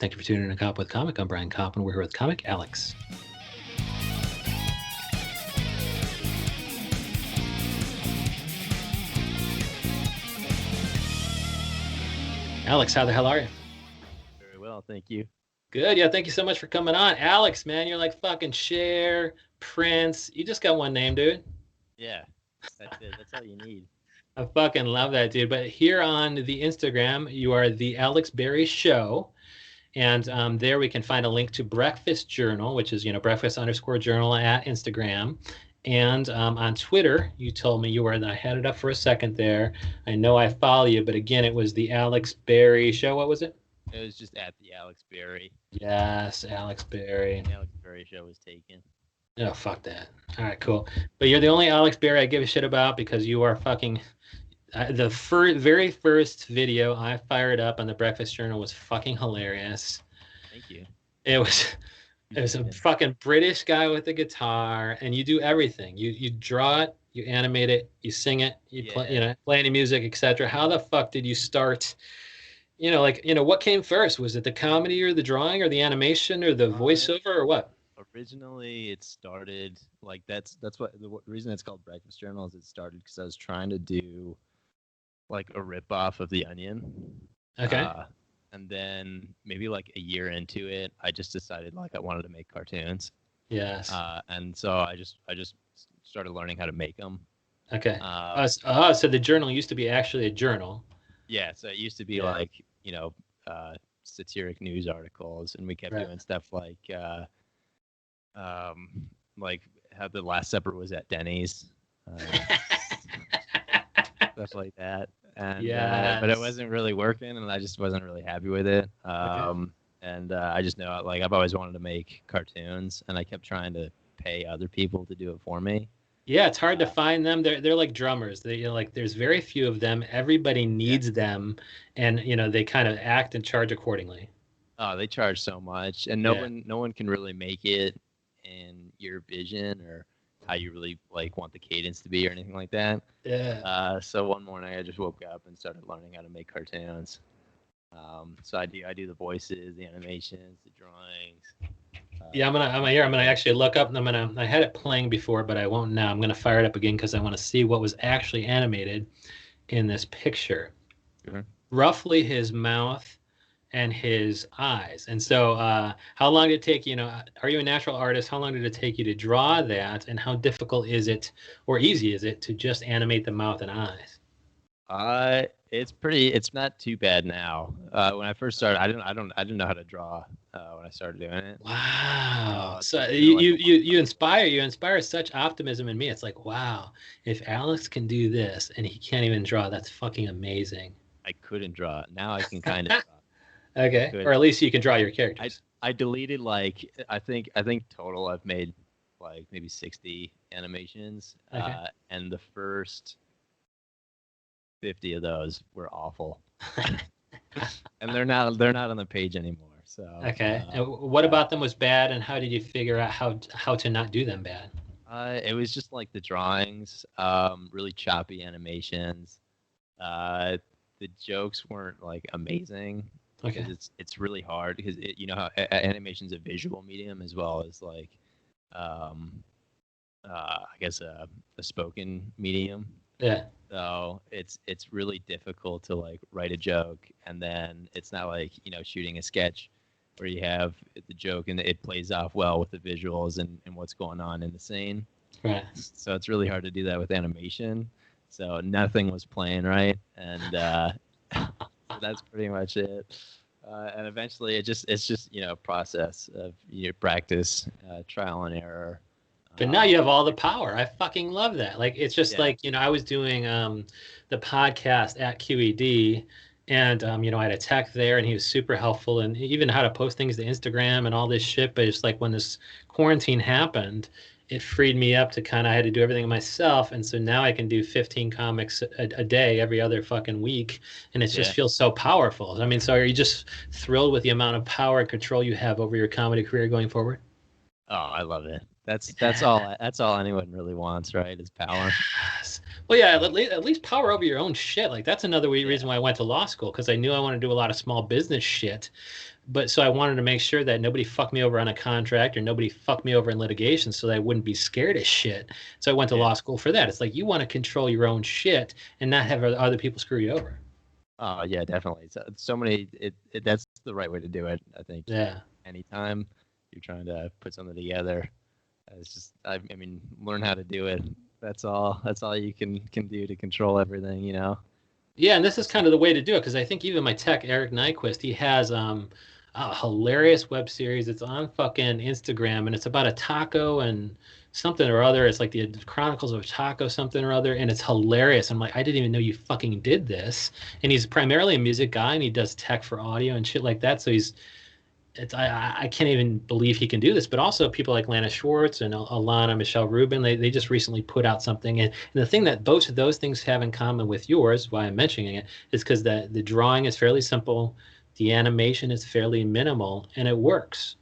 Thank you for tuning in to Cop with Comic. I'm Brian Koppen. We're here with comic Alex. Alex, how the hell are you? Very well, thank you. Good. Yeah, thank you so much for coming on. Alex, man, you're like fucking Cher, Prince. You just got one name, dude. Yeah, that's it. That's all you need. I fucking love that, dude. But here on the Instagram, you are the Alex Berry Show. And there we can find a link to Breakfast Journal, which is, breakfast_journal at Instagram. And on Twitter, you told me you were, and I had it up for a second there. I know I follow you, but again, it was the Alex Berry Show. What was it? It was just at the Alex Berry. Yes, Alex Berry. The Alex Berry Show was taken. Oh, fuck that. All right, cool. But you're the only Alex Berry I give a shit about because you are fucking... the very first video I fired up on the Breakfast Journal was fucking hilarious. Thank you. It was a fucking British guy with a guitar, and you do everything. You draw it, you animate it, you sing it, play any music, etc. How the fuck did you start? What came first? Was it the comedy or the drawing or the animation or the voiceover or what? Originally, it started like that's what the reason it's called Breakfast Journal is it started because I was trying to do like a ripoff of The Onion. Okay. And then maybe like a year into it, I just decided like I wanted to make cartoons. Yes. And so I just started learning how to make them. Okay. So the journal used to be actually a journal. Yeah. So it used to be like satiric news articles, and we kept doing stuff like how the Last Supper was at Denny's, stuff like that. And but it wasn't really working, and I just wasn't really happy with it. And I just know like I've always wanted to make cartoons, and I kept trying to pay other people to do it for me. Yeah, it's hard to find them. They're like drummers. There's very few of them. Everybody needs them, and they kind of act and charge accordingly. Oh, they charge so much, and no one can really make it in your vision or how you really like want the cadence to be or anything like that. Yeah. So one morning I just woke up and started learning how to make cartoons. So I do the voices, the animations, the drawings. I'm gonna actually look up, and I had it playing before, but I won't now. I'm gonna fire it up again because I want to see what was actually animated in this picture. Mm-hmm. Roughly his mouth and his eyes. And so how long did it take you, are you a natural artist? How long did it take you to draw that, and how difficult is it or easy is it to just animate the mouth and eyes? It's not too bad now. When I first started, I didn't know how to draw when I started doing it. Wow. So you inspire such optimism in me. It's like, wow, if Alex can do this and he can't even draw, that's fucking amazing. I couldn't draw. Now I can kind of draw. Okay. Or at least you can draw your characters. I deleted like I think total I've made like maybe 60 animations. Okay. And the first 50 of those were awful. And they're not on the page anymore. So okay. And what about them was bad, and how did you figure out how to not do them bad? It was just like the drawings, really choppy animations. The jokes weren't like amazing. Okay. It's really hard because how animation's a visual medium as well as like I guess a spoken medium. Yeah. So it's really difficult to like write a joke, and then it's not like shooting a sketch where you have the joke and it plays off well with the visuals and what's going on in the scene. Right. So it's really hard to do that with animation. So nothing was playing right, and that's pretty much it. And eventually, it's just a process of practice, trial and error. But now you have all the power. I fucking love that. Like, it's just like, I was doing the podcast at QED, and I had a tech there, and he was super helpful, and even how to post things to Instagram and all this shit. But it's like when this quarantine happened, it freed me up to I had to do everything myself. And so now I can do 15 comics a day, every other fucking week. And it just feels so powerful. I mean, so are you just thrilled with the amount of power and control you have over your comedy career going forward? Oh, I love it. That's all anyone really wants, right? Is power. Yes. Well, yeah, at least power over your own shit. Like that's another reason why I went to law school, because I knew I wanted to do a lot of small business shit. but so I wanted to make sure that nobody fucked me over on a contract or nobody fucked me over in litigation so that I wouldn't be scared as shit. So I went to law school for that. It's like you want to control your own shit and not have other people screw you over. Oh yeah, definitely. So many. That's the right way to do it. I think. Yeah. Anytime you're trying to put something together, it's just. I mean, learn how to do it. That's all. That's all you can do to control everything. You know. Yeah, and this is kind of the way to do it because I think even my tech, Eric Nyquist, he has a hilarious web series. It's on fucking Instagram, and it's about a taco and something or other. It's like the Chronicles of a Taco something or other, and it's hilarious. I'm like, I didn't even know you fucking did this. And he's primarily a music guy, and he does tech for audio and shit like that. So I can't even believe he can do this. But also people like Lana Schwartz and Alana Michelle Rubin, they just recently put out something. And the thing that both of those things have in common with yours, why I'm mentioning it, is because the drawing is fairly simple, the animation is fairly minimal, and it works.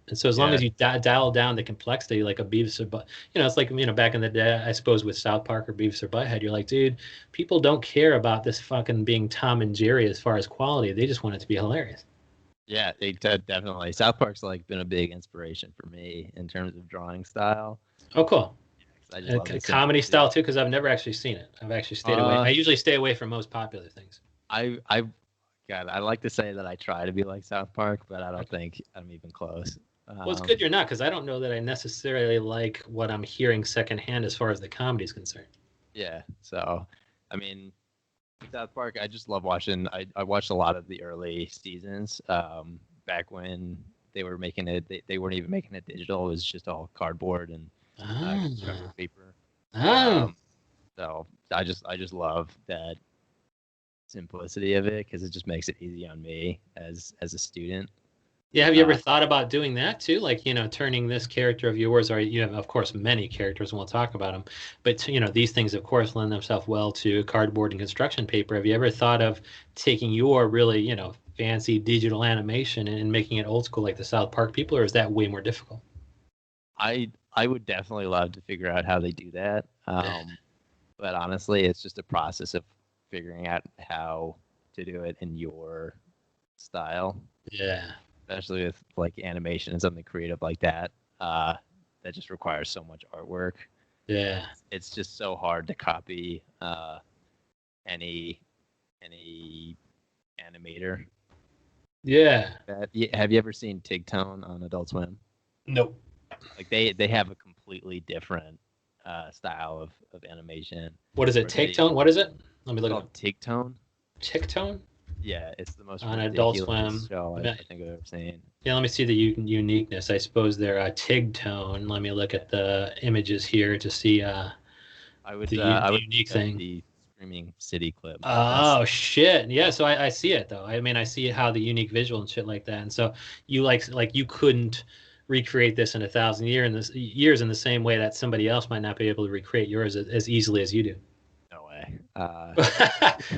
And so as long as you dial down the complexity, like a Beavis or Butt, it's like, back in the day, I suppose with South Park or Beavis or Butthead, you're like, dude, people don't care about this fucking being Tom and Jerry as far as quality. They just want it to be hilarious. Yeah, definitely. South Park's like been a big inspiration for me in terms of drawing style. Oh, cool. I just love the comedy style too, because I've never actually seen it. I've actually stayed away. I usually stay away from most popular things. God, I like to say that I try to be like South Park, but I don't think I'm even close. Well, it's good you're not, because I don't know that I necessarily like what I'm hearing secondhand as far as the comedy is concerned. Yeah, so I mean, South Park, I just love watching. I watched a lot of the early seasons back when they were making it. They weren't even making it digital. It was just all cardboard and construction paper. So I just love that simplicity of it because it just makes it easy on me as a student. Yeah, have you ever thought about doing that too? Like, turning this character of yours, or you have, of course, many characters, and we'll talk about them. But, these things, of course, lend themselves well to cardboard and construction paper. Have you ever thought of taking your really, fancy digital animation and making it old school like the South Park people, or is that way more difficult? I would definitely love to figure out how they do that. But honestly, it's just a process of figuring out how to do it in your style. Yeah. Especially with like animation and something creative like that, that just requires so much artwork. Yeah, it's just so hard to copy any animator. Yeah. Have you ever seen Tigtone on Adult Swim? Nope. Like they have a completely different style of animation. What is it? Tigtone? What is it? Let me look it up. Tigtone. Tigtone? Yeah, it's the most on Adult Swim show I think I've ever seen. Yeah, let me see the uniqueness. I suppose they're Tigtone. Let me look at the images here to see I would the unique thing. The Screaming City clip. Oh shit! Yeah, so I see it though. I mean, I see how the unique visual and shit like that. And so you like you couldn't recreate this in 1,000 years in the same way that somebody else might not be able to recreate yours as easily as you do.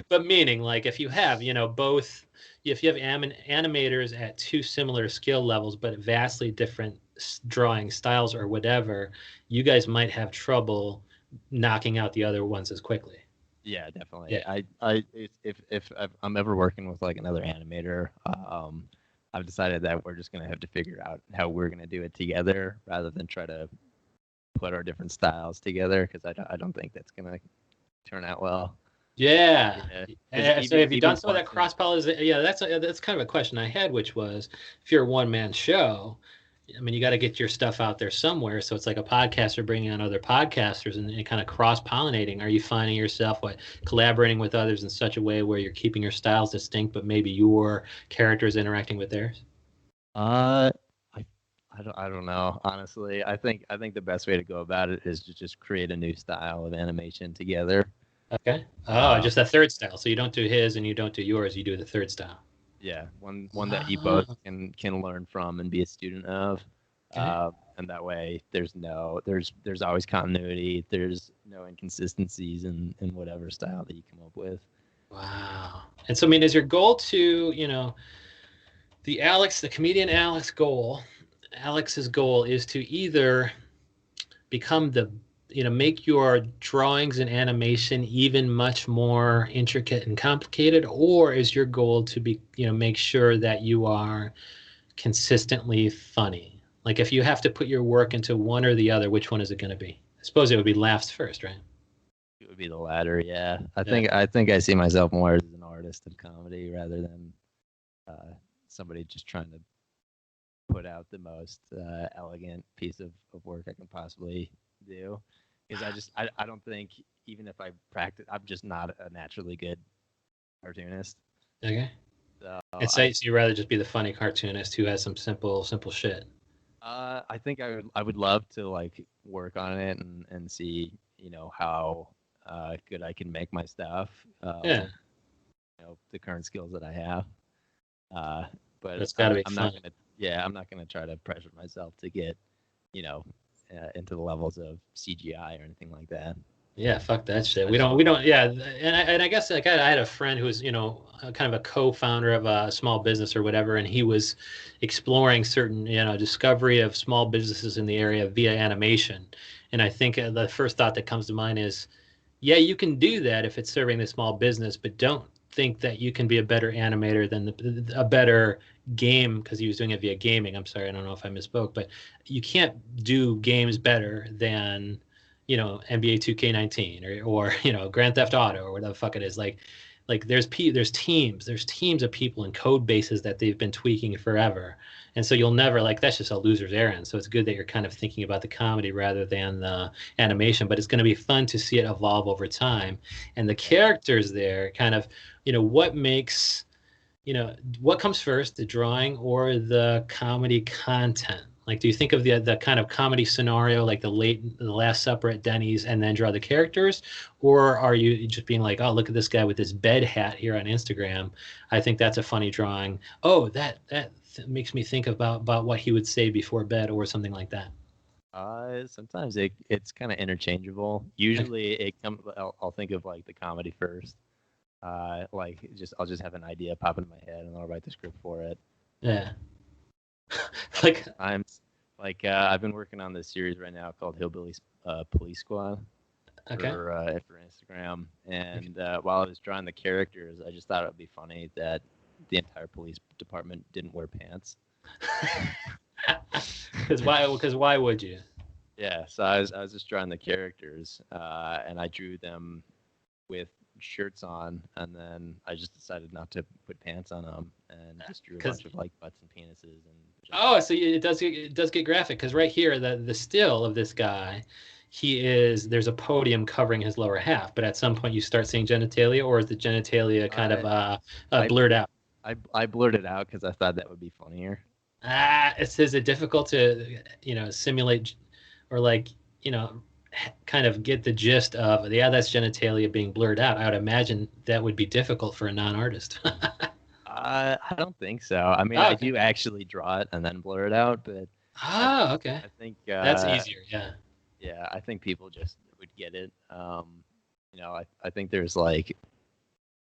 But meaning, like, if you have, both, if you have animators at two similar skill levels, but vastly different drawing styles or whatever, you guys might have trouble knocking out the other ones as quickly. Yeah, definitely. Yeah. If I'm ever working with like another animator, I've decided that we're just gonna have to figure out how we're gonna do it together rather than try to put our different styles together because I don't think that's gonna turn out well. Yeah. So have you done some of that cross pollination? Yeah, that's kind of a question I had, which was, if you're a one-man show, I mean, you got to get your stuff out there somewhere. So it's like a podcaster bringing on other podcasters and kind of cross-pollinating. Are you finding yourself collaborating with others in such a way where you're keeping your styles distinct, but maybe your characters interacting with theirs? I don't know, honestly. I think the best way to go about it is to just create a new style of animation together. Okay. Oh, just a third style. So you don't do his and you don't do yours. You do the third style. Yeah, one that you both can learn from and be a student of. Okay. And that way, there's always continuity. There's no inconsistencies in whatever style that you come up with. Wow. And so, I mean, is your goal to, the comedian Alex goal? Alex's goal is to either become make your drawings and animation even much more intricate and complicated, or is your goal to make sure that you are consistently funny? Like if you have to put your work into one or the other, which one is it going to be? I suppose it would be laughs first, right? It would be the latter, yeah. Yeah. I think I see myself more as an artist of comedy rather than somebody just trying to put out the most elegant piece of work I can possibly do. Because I don't think, even if I practice, I'm just not a naturally good cartoonist. Okay. So And so you'd rather just be the funny cartoonist who has some simple shit. I think I would love to like work on it and see, how good I can make my stuff. Yeah. With, the current skills that I have. But It's got to be I'm fun. not gonna, yeah, I'm not gonna try to pressure myself to get, you know, into the levels of CGI or anything like that. Yeah, fuck that shit. We don't. Yeah, and I guess like I had a friend who was kind of a co-founder of a small business or whatever, and he was exploring certain discovery of small businesses in the area via animation. And I think the first thought that comes to mind is, yeah, you can do that if it's serving the small business, but don't think that you can be a better animator than a better game, because he was doing it via gaming. I'm sorry, I don't know if I misspoke, but you can't do games better than NBA 2K19 or Grand Theft Auto or whatever the fuck it is. Like there's teams of people and code bases that they've been tweaking forever. And so you'll never, like, that's just a loser's errand. So it's good that you're kind of thinking about the comedy rather than the animation, but it's going to be fun to see it evolve over time. And the characters there kind of, what makes, what comes first, the drawing or the comedy content? Like, do you think of the kind of comedy scenario, like the Last Supper at Denny's, and then draw the characters, or are you just being like, oh, look at this guy with this bed hat here on Instagram? I think that's a funny drawing. Oh, that makes me think about what he would say before bed, or something like that. Sometimes it's kind of interchangeable. Usually I'll think of like the comedy first. I'll just have an idea pop into my head and I'll write the script for it. Yeah. Like I've been working on this series right now called Hillbilly Police Squad okay. for Instagram, and while I was drawing the characters, I just thought it would be funny that the entire police department didn't wear pants. Because why would you? Yeah, so I was just drawing the characters, and I drew them with shirts on, and then I just decided not to put pants on them, and just drew a bunch of like butts and penises and. So it does get graphic, because right here the still of this guy, there's a podium covering his lower half, but at some point you start seeing genitalia, or is the genitalia kind of blurred out? I blurred it out because I thought that would be funnier. Is it difficult to simulate, or like kind of get the gist of, yeah, that's genitalia being blurred out? I would imagine that would be difficult for a non-artist. I don't think so. I mean, I do actually draw it and then blur it out, but okay. I think that's easier. Yeah. Yeah, I think people just would get it. I think there's like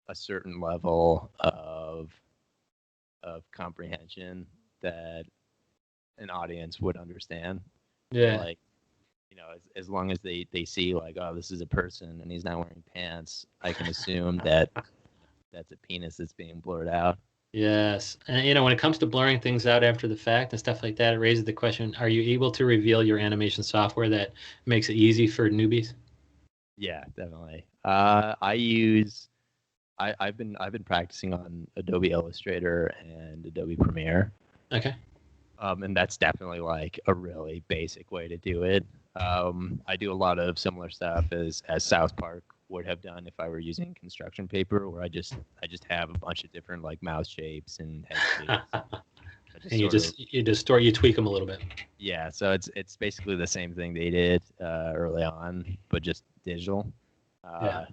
a certain level of comprehension that an audience would understand. Yeah. Like, as long as they see like, oh, this is a person and he's not wearing pants, I can assume that that's a penis that's being blurred out. Yes. And when it comes to blurring things out after the fact and stuff like that, it raises the question, are you able to reveal your animation software that makes it easy for newbies? Yeah, definitely. I've been practicing on Adobe Illustrator and Adobe Premiere. Okay. And that's definitely like a really basic way to do it. I do a lot of similar stuff as South Park would have done if I were using construction paper, where I just have a bunch of different like mouth shapes and head shapes. And you tweak them a little bit. Yeah, so it's basically the same thing they did early on, but just digital. But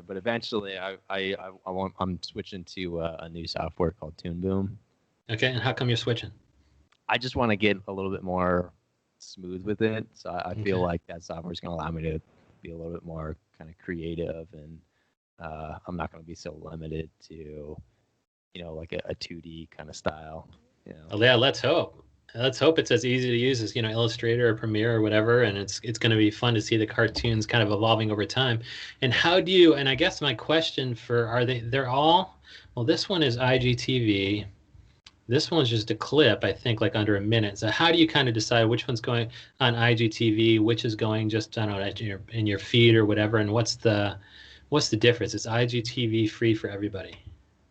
eventually, I'm switching to a new software called Toon Boom. Okay, and how come you're switching? I just want to get a little bit more smooth with it, so I feel like that software is going to allow me to be a little bit more kind of creative, and I'm not going to be so limited to, like a 2D kind of style. Well, yeah, let's hope. Let's hope it's as easy to use as Illustrator or Premiere or whatever, and it's going to be fun to see the cartoons kind of evolving over time. And how do you? And I guess my question they're all. Well, this one is IGTV. This one's just a clip, I think, like under a minute. So how do you kind of decide which one's going on IGTV, which is going just, I don't know, in your feed or whatever, and what's the difference? Is IGTV free for everybody?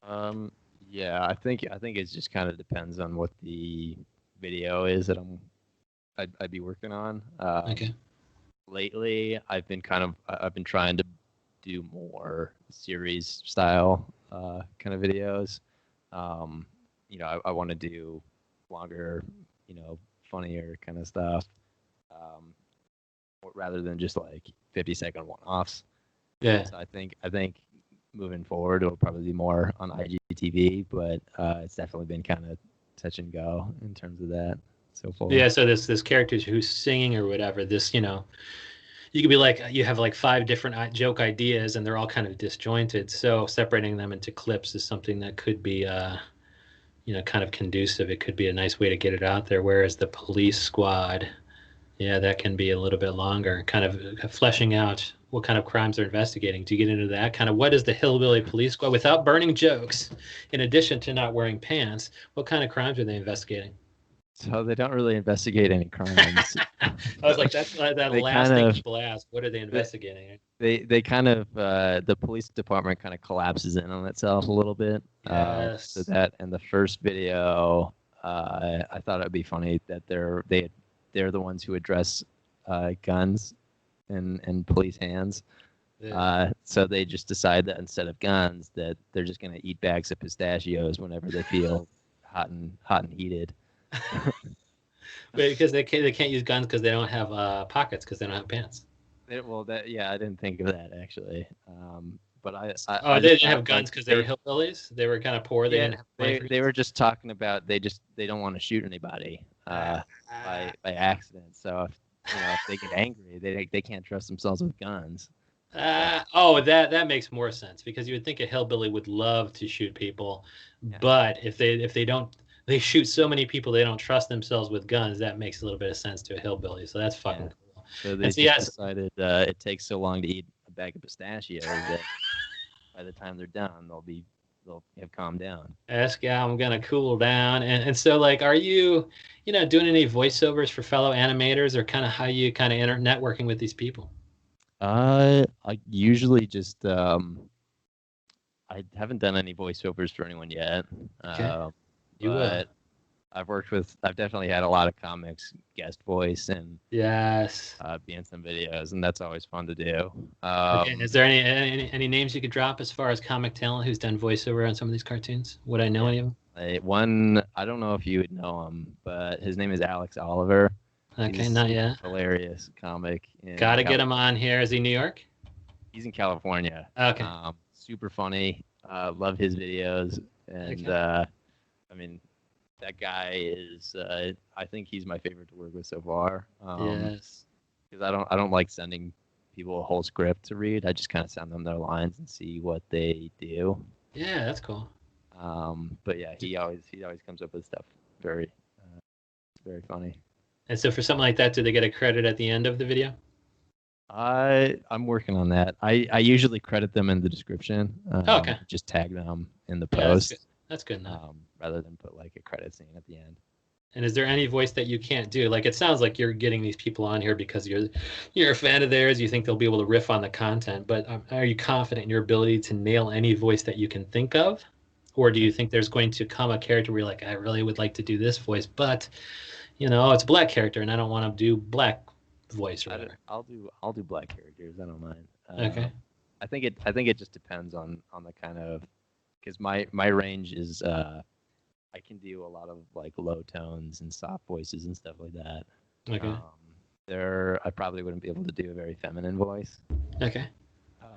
Um, yeah, I think it just kind of depends on what the video is that I'd be working on. Okay. Lately, I've been trying to do more series style kind of videos. Um, I want to do longer, funnier kind of stuff, um, rather than just like 50-second one-offs. Yeah. So I think moving forward it'll probably be more on IGTV, but it's definitely been kind of touch and go in terms of that so far. Yeah, so this character who's singing or whatever, you could be like you have like five different joke ideas and they're all kind of disjointed. So separating them into clips is something that could be kind of conducive. It could be a nice way to get it out there. Whereas the police squad, yeah, that can be a little bit longer, kind of fleshing out what kind of crimes they're investigating. Do you get into that kind of what is the hillbilly police squad without burning jokes, in addition to not wearing pants? What kind of crimes are they investigating? So they don't really investigate any crimes. I was like, that's that They last kind thing of people ask. What are they they investigating? they kind of the police department kind of collapses in on itself a little bit. So Yes. that in the first video, I thought it would be funny that they're the ones who address guns in police hands. Yeah. So they just decide that instead of guns, that they're just gonna eat bags of pistachios whenever they feel hot and heated. Because they can't use guns because they don't have pockets because they don't have pants. Well, yeah, I didn't think of that actually. But Oh, I they just didn't thought have like guns because they were hillbillies. They were kind of poor. They yeah, didn't have money for they guns. were just talking about they don't want to shoot anybody by accident. So if they get angry, they can't trust themselves with guns. So Oh, that makes more sense because you would think a hillbilly would love to shoot people, yeah, but if they don't, they shoot so many people they don't trust themselves with guns. That makes a little bit of sense to a hillbilly. So that's yeah. fucking cool. So And they so just yes, decided it takes so long to eat a bag of pistachios that by the time they're done, they'll have calmed down. ask yeah, I'm gonna cool down. And so like, are you, doing any voiceovers for fellow animators or kind of how you kind of networking with these people? I usually just I haven't done any voiceovers for anyone yet, Okay, you will. but I've definitely had a lot of comics guest voice and Yes. be in some videos, and that's always fun to do. Okay. Is there any names you could drop as far as comic talent who's done voiceover on some of these cartoons? Would I know Yeah, any of them? one I don't know if you would know him, but his name is Alex Oliver. Okay, He's not yet. hilarious comic in Gotta get him California. on here. Is he New York? He's in California. Okay. Super funny. Love his videos, and Okay. I mean, that guy is. I think he's my favorite to work with so far. Yes. Because I don't like sending people a whole script to read. I just kind of send them their lines and see what they do. Yeah, that's cool. But yeah, he always comes up with stuff very very funny. And so for something like that, do they get a credit at the end of the video? I'm working on that. I usually credit them in the description. Oh, okay. Just tag them in the Yeah, that's good. post, That's good enough. rather than put like a credit scene at the end. And is there any voice that you can't do? Like it sounds like you're getting these people on here because you're a fan of theirs. You think they'll be able to riff on the content, but are you confident in your ability to nail any voice that you can think of? Or do you think there's going to come a character where you're like, I really would like to do this voice, but it's a black character and I don't want to do black voice or whatever. I'll do black characters. I don't mind. Okay. I think it just depends on the kind of, because my range is I can do a lot of like low tones and soft voices and stuff like that. Okay. I probably wouldn't be able to do a very feminine voice. Okay.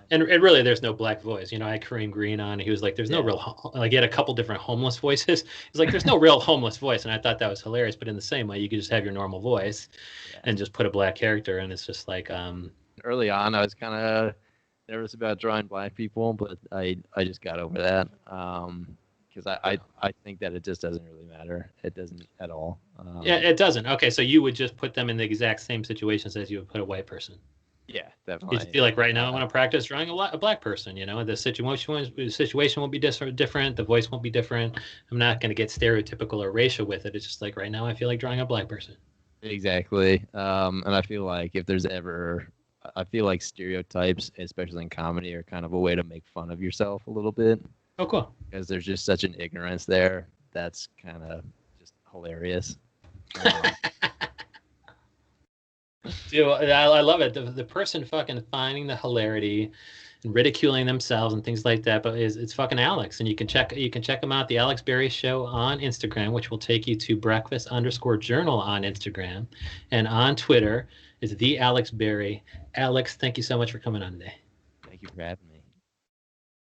And really, there's no black voice. I had Kareem Green on. And he was like, "There's no Yeah. real like." He had a couple different homeless voices. He's like, "There's no real homeless voice," and I thought that was hilarious. But in the same way, you could just have your normal voice, Yeah. and just put a black character, and it's just like, Early on, I was kind of nervous about drawing black people, but I just got over that. Because I think that it just doesn't really matter. It doesn't at all. yeah, it doesn't. Okay, so you would just put them in the exact same situations as you would put a white person. Yeah, You definitely. just feel like right now I want to practice drawing a black person. The situation will be different. The voice won't be different. I'm not going to get stereotypical or racial with it. It's just like right now I feel like drawing a black person. Exactly. And I feel like if there's ever, I feel like stereotypes, especially in comedy, are kind of a way to make fun of yourself a little bit. Oh, cool. Because there's just such an ignorance there that's kind of just hilarious. Dude, I love it. The person fucking finding the hilarity and ridiculing themselves and things like that, but it's fucking Alex, and you can check him out, the Alex Berry Show on Instagram, which will take you to breakfast_journal on Instagram, and on Twitter is the Alex Berry. Alex, thank you so much for coming on today. Thank you for having me.